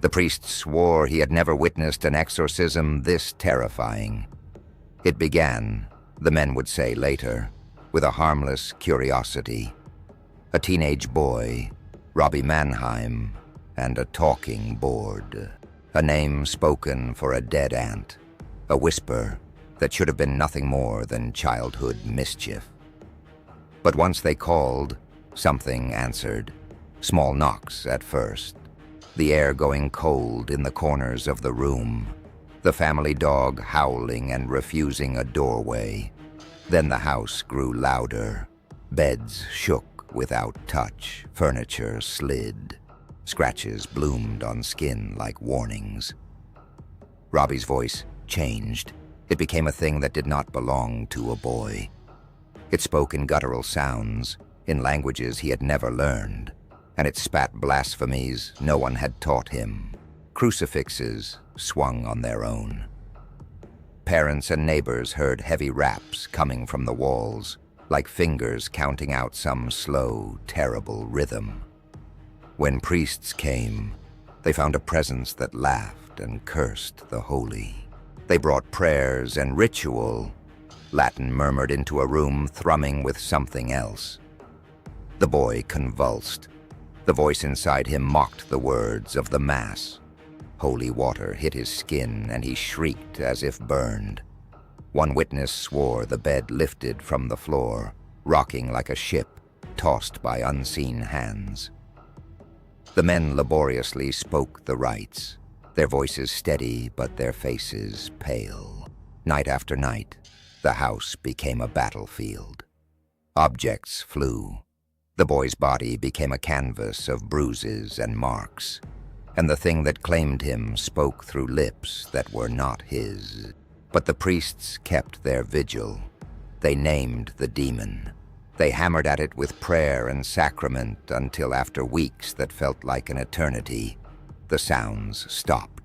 The priest swore he had never witnessed an exorcism this terrifying. It began, the men would say later, with a harmless curiosity. A teenage boy, Robbie Mannheim, and a talking board. A name spoken for a dead aunt. A whisper that should have been nothing more than childhood mischief. But once they called, something answered. Small knocks at first. The air going cold in the corners of the room. The family dog howling and refusing a doorway. Then the house grew louder. Beds shook without touch. Furniture slid. Scratches bloomed on skin like warnings. Robbie's voice changed. It became a thing that did not belong to a boy. It spoke in guttural sounds, in languages he had never learned, and it spat blasphemies no one had taught him. Crucifixes swung on their own. Parents and neighbors heard heavy raps coming from the walls, like fingers counting out some slow, terrible rhythm. When priests came, they found a presence that laughed and cursed the holy. They brought prayers and ritual. Latin murmured into a room thrumming with something else. The boy convulsed. The voice inside him mocked the words of the Mass. Holy water hit his skin, and he shrieked as if burned. One witness swore the bed lifted from the floor, rocking like a ship tossed by unseen hands. The men laboriously spoke the rites, their voices steady but their faces pale. Night after night, the house became a battlefield. Objects flew. The boy's body became a canvas of bruises and marks, and the thing that claimed him spoke through lips that were not his. But the priests kept their vigil. They named the demon. They hammered at it with prayer and sacrament until after weeks that felt like an eternity, the sounds stopped.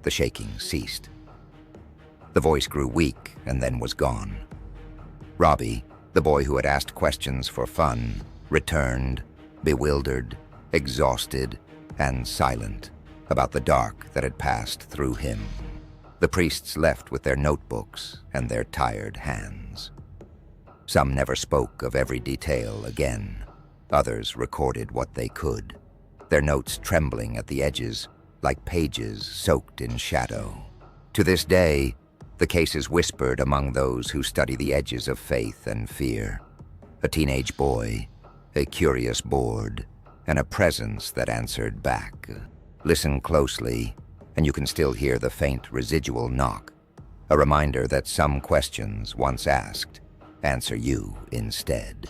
The shaking ceased. The voice grew weak and then was gone. Robbie, the boy who had asked questions for fun, returned, bewildered, exhausted, and silent about the dark that had passed through him. The priests left with their notebooks and their tired hands. Some never spoke of every detail again. Others recorded what they could, their notes trembling at the edges like pages soaked in shadow. To this day, the case is whispered among those who study the edges of faith and fear. A teenage boy, a curious board, and a presence that answered back. Listen closely, and you can still hear the faint residual knock, a reminder that some questions once asked answer you instead.